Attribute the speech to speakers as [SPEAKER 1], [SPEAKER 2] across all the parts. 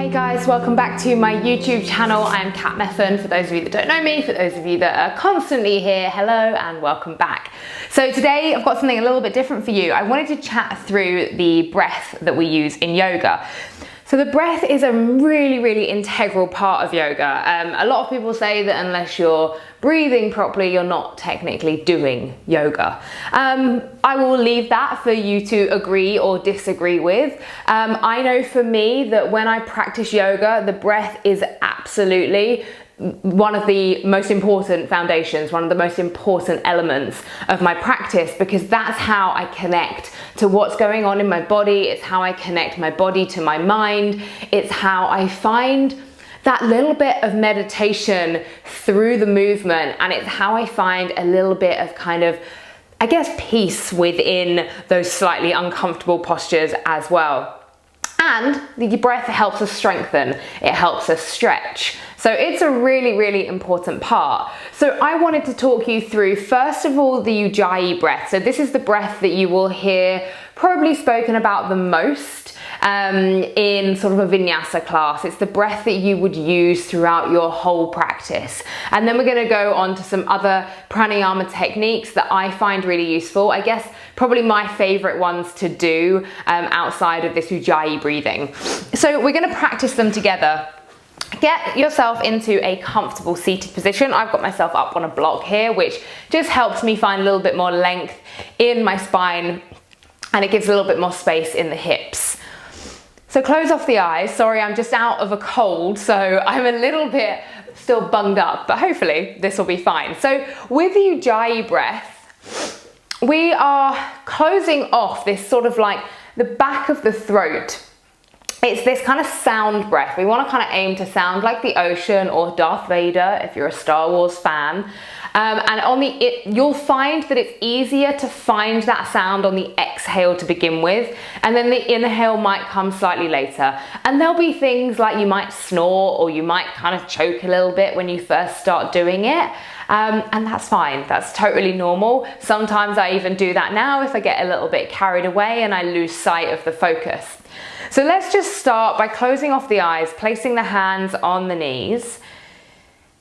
[SPEAKER 1] Hey guys, welcome back to my YouTube channel. I'm Kat Methven. For those of you that don't know me, for those of you that are constantly here, hello and welcome back. So today I've got something a little bit different for you. I wanted to chat through the breath that we use in yoga. So the breath is a really integral part of yoga. A lot of people say that unless you're breathing properly, you're not technically doing yoga. I will leave that for you to agree or disagree with. I know for me that when I practice yoga, the breath is absolutely one of the most important foundations, one of the most important elements of my practice, because that's how I connect to what's going on in my body. It's how I connect my body to my mind. It's how I find that little bit of meditation through the movement, and it's how I find a little bit of kind of, I guess, peace within those slightly uncomfortable postures as well. And the breath helps us strengthen, it helps us stretch. So it's a really important part. So I wanted to talk you through, first of all, the Ujjayi breath. So this is the breath that you will hear probably spoken about the most in sort of a vinyasa class. It's the breath that you would use throughout your whole practice. And then we're going to go on to some other pranayama techniques that I find really useful. I guess probably my favorite ones to do outside of this Ujjayi breathing. So we're going to practice them together. Get yourself into a comfortable seated position. I've got myself up on a block here, which just helps me find a little bit more length in my spine, and it gives a little bit more space in the hips. So close off the eyes. Sorry, I'm just out of a cold, so I'm a little bit still bunged up, but hopefully this will be fine. So with the Ujjayi breath, we are closing off this sort of like the back of the throat. It's this kind of sound breath. We want to kind of aim to sound like the ocean or Darth Vader if you're a Star Wars fan. And you'll find that it's easier to find that sound on the exhale to begin with, and then the inhale might come slightly later. And there'll be things like you might snore or you might kind of choke a little bit when you first start doing it. And that's fine, that's totally normal. Sometimes I even do that now if I get a little bit carried away and I lose sight of the focus. So let's just start by closing off the eyes, placing the hands on the knees.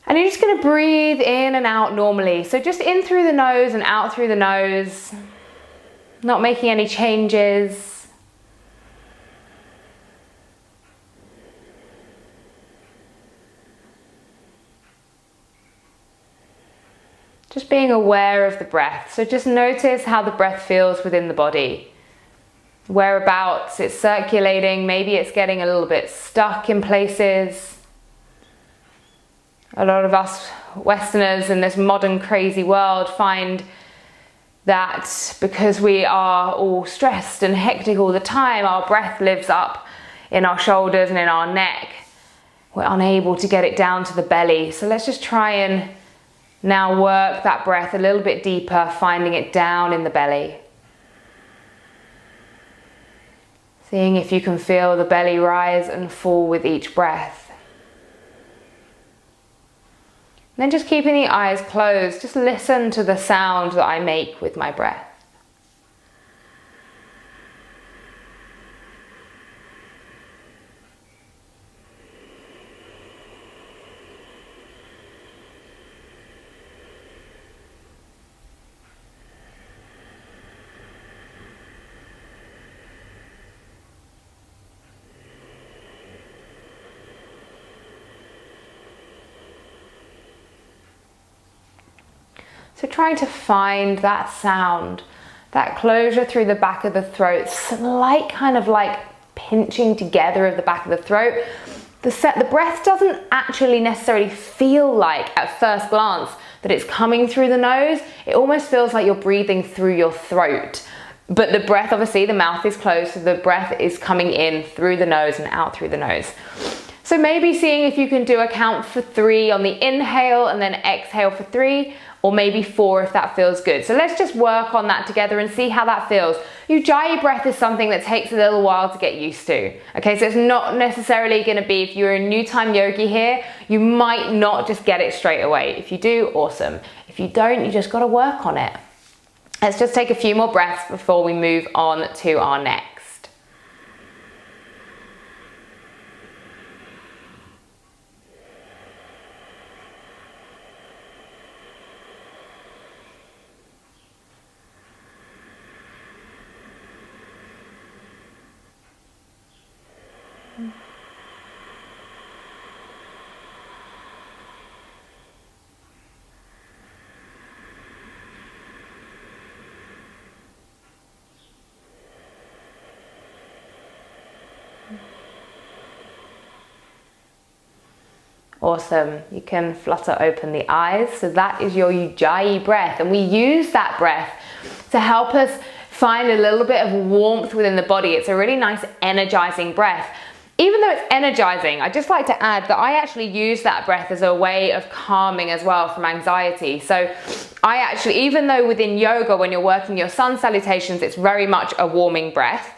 [SPEAKER 1] And you're just going to breathe in and out normally. So just in through the nose and out through the nose, not making any changes. Just being aware of the breath. So just notice how the breath feels within the body. Whereabouts it's circulating, maybe it's getting a little bit stuck in places. A lot of us Westerners in this modern crazy world find that because we are all stressed and hectic all the time, our breath lives up in our shoulders and in our neck. We're unable to get it down to the belly. So let's just try and now work that breath a little bit deeper, finding it down in the belly. Seeing if you can feel the belly rise and fall with each breath. And then just keeping the eyes closed, just listen to the sound that I make with my breath. So trying to find that sound, that closure through the back of the throat, slight kind of like pinching together of the back of the throat. The breath doesn't actually necessarily feel like at first glance that it's coming through the nose. It almost feels like you're breathing through your throat. But the breath, obviously the mouth is closed, so the breath is coming in through the nose and out through the nose. So maybe seeing if you can do a count for 3 on the inhale and then exhale for 3, or maybe 4 if that feels good. So let's just work on that together and see how that feels. Ujjayi breath is something that takes a little while to get used to. Okay, so it's not necessarily going to be, if you're a new time yogi here, you might not just get it straight away. If you do, awesome. If you don't, you just got to work on it. Let's just take a few more breaths before we move on to our next. Awesome. You can flutter open the eyes. So that is your Ujjayi breath. And we use that breath to help us find a little bit of warmth within the body. It's a really nice energizing breath. Even though it's energizing, I'd just like to add that I actually use that breath as a way of calming as well from anxiety. So I actually, even though within yoga, when you're working your sun salutations, it's very much a warming breath.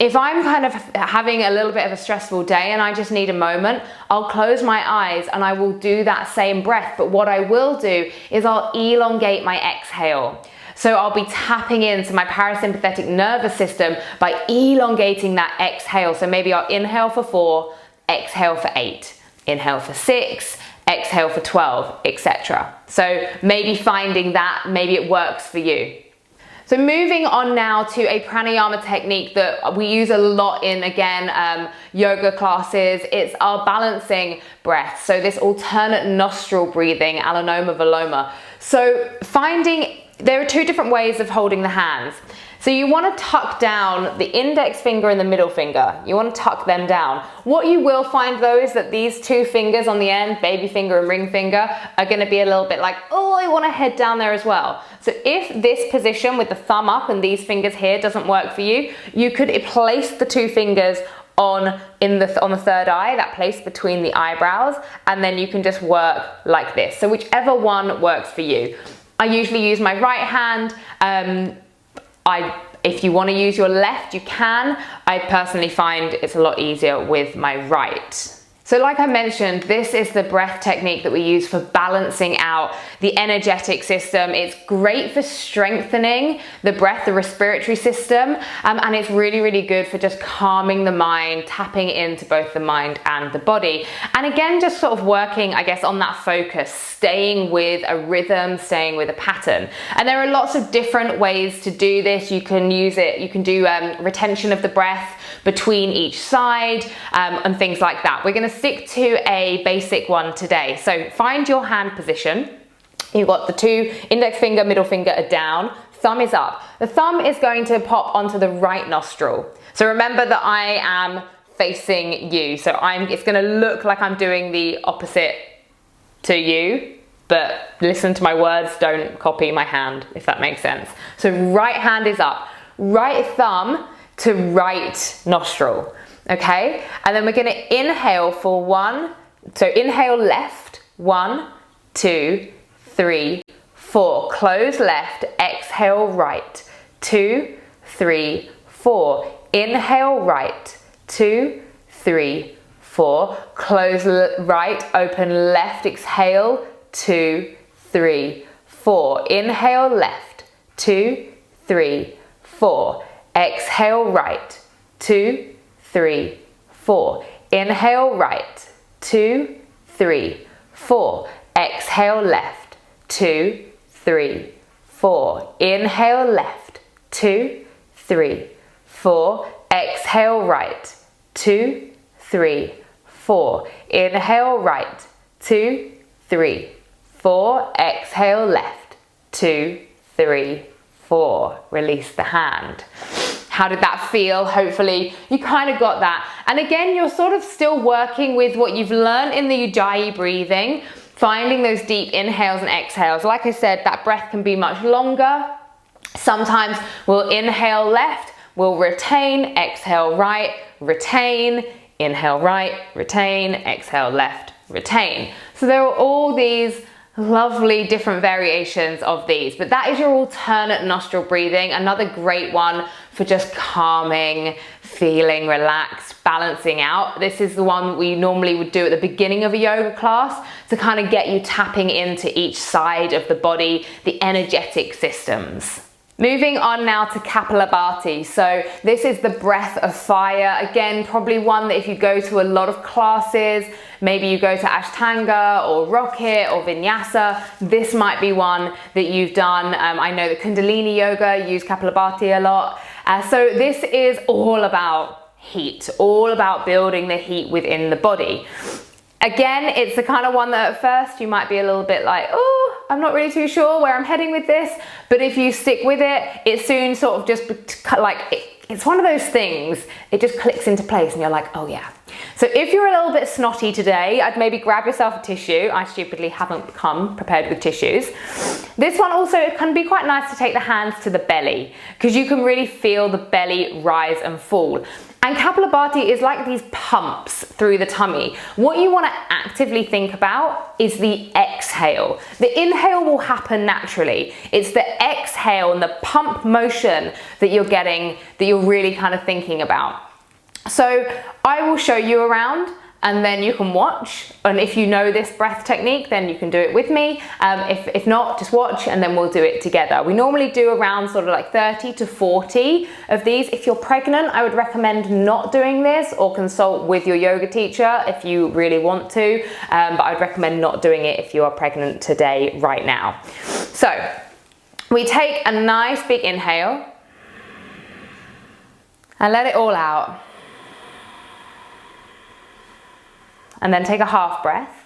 [SPEAKER 1] If I'm kind of having a little bit of a stressful day and I just need a moment, I'll close my eyes and I will do that same breath. But what I will do is I'll elongate my exhale. So I'll be tapping into my parasympathetic nervous system by elongating that exhale. So maybe I'll inhale for 4, exhale for 8, inhale for 6, exhale for 12, etc. So maybe finding that, maybe it works for you. So moving on now to a pranayama technique that we use a lot in, again, yoga classes. It's our balancing breath. So this alternate nostril breathing, Anuloma Viloma. So there are 2 different ways of holding the hands. So you want to tuck down the index finger and the middle finger. You want to tuck them down. What you will find though is that these 2 fingers on the end, baby finger and ring finger, are going to be a little bit like, oh, I want to head down there as well. So if this position with the thumb up and these fingers here doesn't work for you, you could place the 2 fingers on the 3rd eye, that place between the eyebrows, and then you can just work like this. So whichever one works for you. I usually use my right hand. If you want to use your left, you can. I personally find it's a lot easier with my right. So like I mentioned, this is the breath technique that we use for balancing out the energetic system. It's great for strengthening the breath, the respiratory system, and it's really, really good for just calming the mind, tapping into both the mind and the body. And again, just sort of working, I guess, on that focus, staying with a rhythm, staying with a pattern. And there are lots of different ways to do this. You can use it, you can do retention of the breath between each side and things like that. We're going to stick to a basic one today. So find your hand position. You've got the 2 index finger, middle finger are down, thumb is up. The thumb is going to pop onto the right nostril. So remember that I am facing you. So it's going to look like I'm doing the opposite to you, but listen to my words, don't copy my hand, if that makes sense. So right hand is up, right thumb to right nostril, okay? And then we're going to inhale for 1, so inhale left, 1, 2, 3, 4, close left, exhale right, 2, 3, 4, inhale right, 2, 3, 4, close right, open left, exhale, 2, 3, 4, inhale left, 2, 3, 4, exhale right, 2, 3, 4, inhale right, 2, 3, 4, exhale left, 2, 3, 4, inhale left, 2, 3, 4, exhale right, 2, 3, 4, inhale right, 2, 3, 4, exhale left, 2, 3, 4, release the hand. How did that feel? Hopefully you kind of got that. And again, you're sort of still working with what you've learned in the Ujjayi breathing, finding those deep inhales and exhales. Like I said, that breath can be much longer. Sometimes we'll inhale left, we'll retain, exhale right, retain, inhale right, retain, exhale left, retain. So there are all these lovely different variations of these, but that is your alternate nostril breathing. Another great one for just calming, feeling relaxed, balancing out. This is the one we normally would do at the beginning of a yoga class to kind of get you tapping into each side of the body, the energetic systems. Moving on now to Kapalabhati. So this is the breath of fire. Again, probably one that if you go to a lot of classes, maybe you go to Ashtanga or Rocket or Vinyasa, this might be one that you've done. I know that Kundalini Yoga use Kapalabhati a lot. So this is all about heat, all about building the heat within the body. Again, it's the kind of one that at first you might be a little bit like, oh, I'm not really too sure where I'm heading with this. But if you stick with it, it soon sort of just like, it's one of those things, it just clicks into place and you're like, oh yeah. So if you're a little bit snotty today, I'd maybe grab yourself a tissue. I stupidly haven't come prepared with tissues. This one also, it can be quite nice to take the hands to the belly because you can really feel the belly rise and fall. And Kapalabhati is like these pumps through the tummy. What you want to actively think about is the exhale. The inhale will happen naturally. It's the exhale and the pump motion that you're getting, that you're really kind of thinking about. So I will show you around and then you can watch. And if you know this breath technique, then you can do it with me. If not, just watch and then we'll do it together. We normally do around sort of like 30 to 40 of these. If you're pregnant, I would recommend not doing this or consult with your yoga teacher if you really want to. But I would recommend not doing it if you are pregnant today, right now. So we take a nice big inhale and let it all out. And then take a half breath.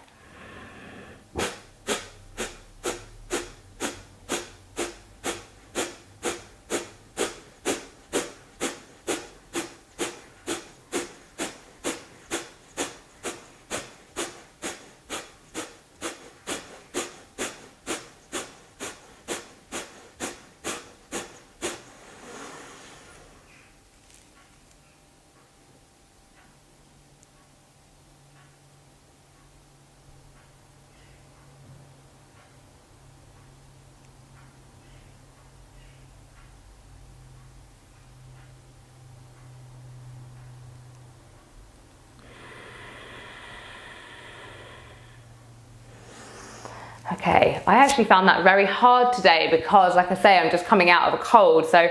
[SPEAKER 1] Okay, I actually found that very hard today because, like I say, I'm just coming out of a cold, so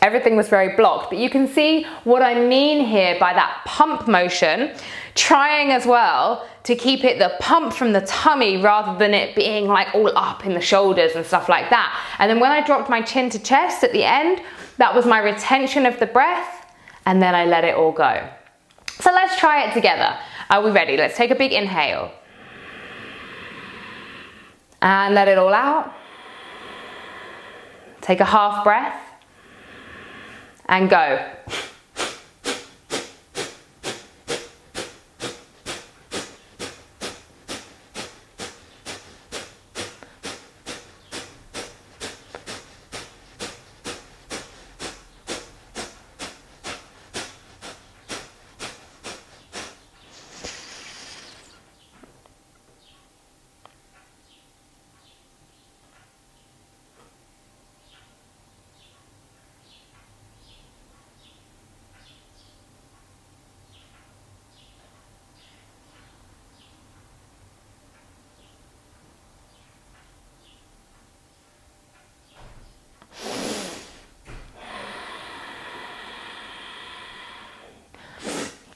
[SPEAKER 1] everything was very blocked. But you can see what I mean here by that pump motion, trying as well to keep it the pump from the tummy rather than it being like all up in the shoulders and stuff like that. And then when I dropped my chin to chest at the end, that was my retention of the breath, and then I let it all go. So let's try it together. Are we ready? Let's take a big inhale. And let it all out. Take a half breath and go.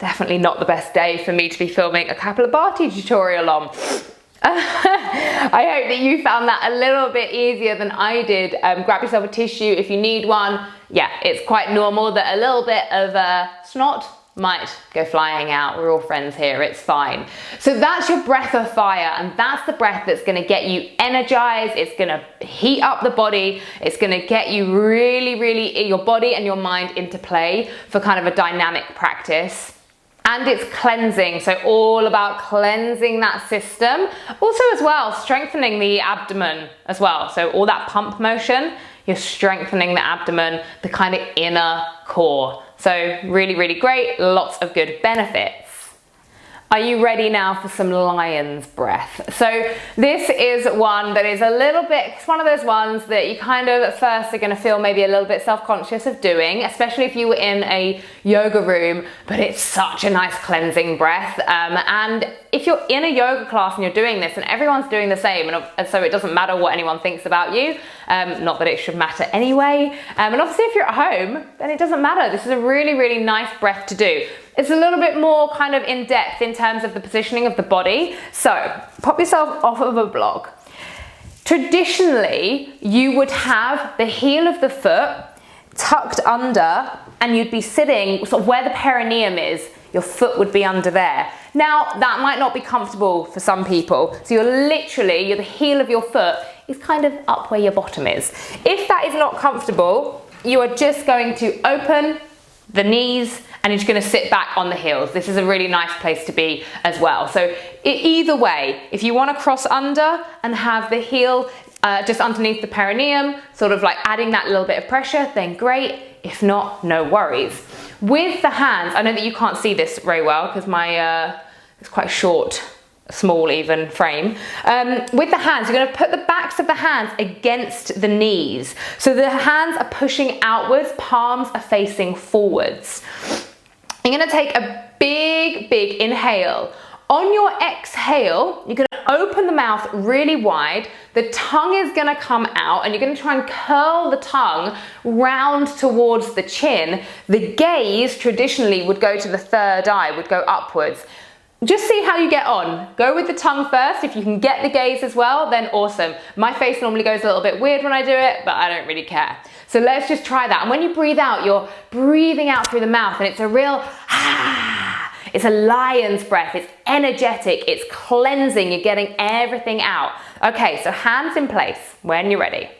[SPEAKER 1] Definitely not the best day for me to be filming a Kapalabhati tutorial on. I hope that you found that a little bit easier than I did. Grab yourself a tissue if you need one. Yeah, it's quite normal that a little bit of snot might go flying out. We're all friends here, it's fine. So that's your breath of fire, and that's the breath that's gonna get you energized. It's gonna heat up the body. It's gonna get you really, your body and your mind into play for kind of a dynamic practice. And it's cleansing, so all about cleansing that system. Also as well, strengthening the abdomen as well. So all that pump motion, you're strengthening the abdomen, the kind of inner core. So really great, lots of good benefits. Are you ready now for some lion's breath? So this is one that is a little bit, it's one of those ones that you kind of at first are going to feel maybe a little bit self-conscious of doing, especially if you were in a yoga room, but it's such a nice cleansing breath. And if you're in a yoga class and you're doing this and everyone's doing the same, and so it doesn't matter what anyone thinks about you, not that it should matter anyway. And obviously if you're at home, then it doesn't matter. This is a really nice breath to do. It's a little bit more kind of in depth in terms of the positioning of the body. So pop yourself off of a block. Traditionally, you would have the heel of the foot tucked under and you'd be sitting sort of where the perineum is, your foot would be under there. Now, that might not be comfortable for some people. So the heel of your foot is kind of up where your bottom is. If that is not comfortable, you are just going to open the knees and you're just going to sit back on the heels. This is a really nice place to be as well. So either way, if you want to cross under and have the heel just underneath the perineum, sort of like adding that little bit of pressure, then great. If not, no worries. With the hands, I know that you can't see this very well because my it's quite short, small even frame. With the hands, you're going to put the backs of the hands against the knees. So the hands are pushing outwards, palms are facing forwards. You're going to take a big, big inhale. On your exhale, you're going to open the mouth really wide. The tongue is going to come out and you're going to try and curl the tongue round towards the chin. The gaze traditionally would go to the third eye, would go upwards. Just see how you get on. Go with the tongue first. If you can get the gaze as well, then awesome. My face normally goes a little bit weird when I do it, but I don't really care. So let's just try that. And when you breathe out, you're breathing out through the mouth and it's a real it's a lion's breath. It's energetic. It's cleansing. You're getting everything out. Okay, so hands in place when you're ready.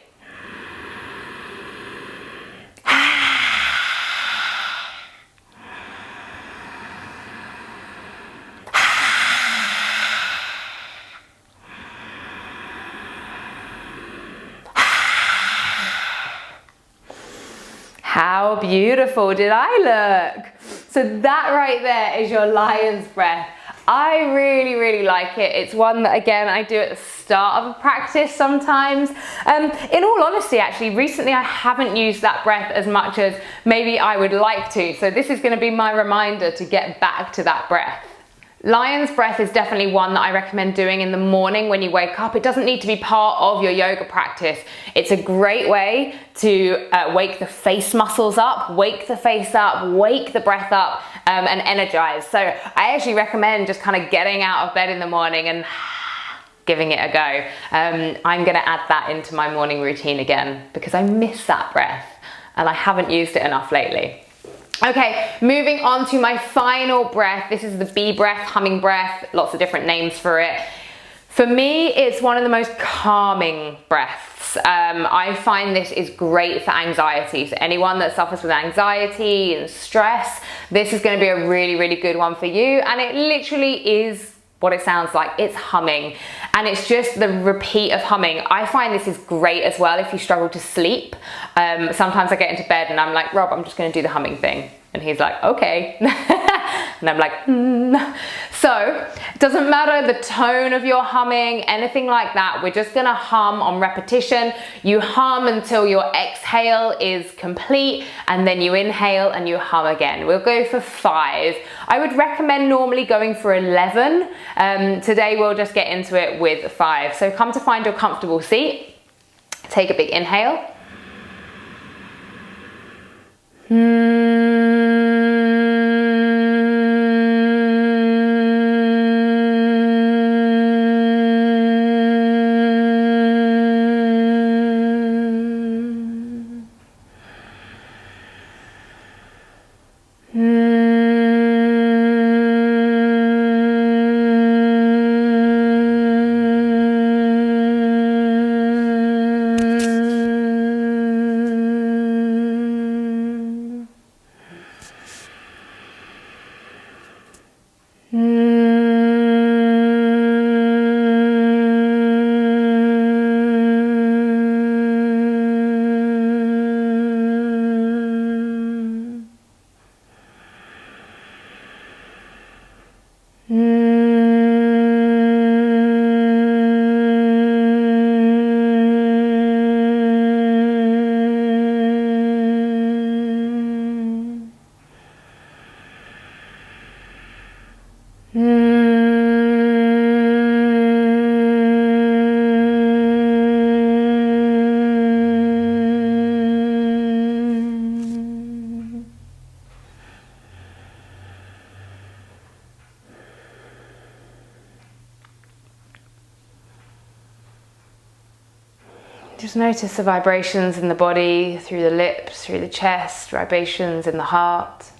[SPEAKER 1] How beautiful did I look? So that right there is your lion's breath. I really, really like it. It's one that, again, I do at the start of a practice sometimes. In all honesty, actually, recently I haven't used that breath as much as maybe I would like to. So this is going to be my reminder to get back to that breath. Lion's breath is definitely one that I recommend doing in the morning when you wake up. It doesn't need to be part of your yoga practice. It's a great way to wake the face muscles up, wake the face up, wake the breath up, and energize. So I actually recommend just kind of getting out of bed in the morning and giving it a go. I'm going to add that into my morning routine again because I miss that breath and I haven't used it enough lately. Okay, moving on to my final breath. This is the bee breath, humming breath, lots of different names for it. For me, it's one of the most calming breaths. I find this is great for anxiety. So anyone that suffers with anxiety and stress, this is going to be a really, really good one for you. And it literally is what it sounds like. It's humming, and it's just the repeat of humming. I find this is great as well if you struggle to sleep. Sometimes I get into bed and I'm like, Rob, I'm just going to do the humming thing. And he's like, okay. And I'm like, So it doesn't matter the tone of your humming, anything like that. We're just gonna hum on repetition. You hum until your exhale is complete, and then you inhale and you hum again. We'll go for 5. I would recommend normally going for 11. Today we'll just get into it with 5. So come to find your comfortable seat. Take a big inhale. Just notice the vibrations in the body, through the lips, through the chest, vibrations in the heart.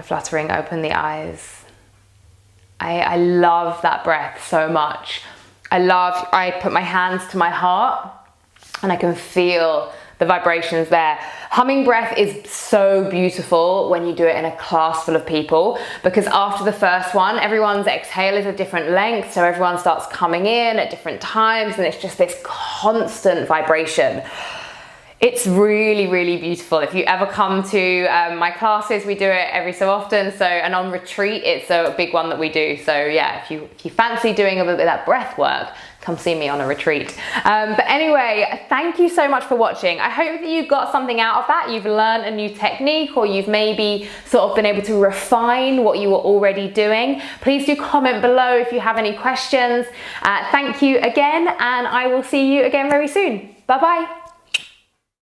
[SPEAKER 1] Fluttering open the eyes. I love that breath so much. I put my hands to my heart and I can feel the vibrations there. Humming breath is so beautiful when you do it in a class full of people, because after the first one, everyone's exhale is a different length, so everyone starts coming in at different times and it's just this constant vibration. It's really, really beautiful. If you ever come to my classes, we do it every so often. And on retreat, it's a big one that we do. So yeah, if you fancy doing a little bit of that breath work, come see me on a retreat. But anyway, thank you so much for watching. I hope that you got something out of that. You've learned a new technique, or you've maybe sort of been able to refine what you were already doing. Please do comment below if you have any questions. Thank you again, and I will see you again very soon. Bye-bye.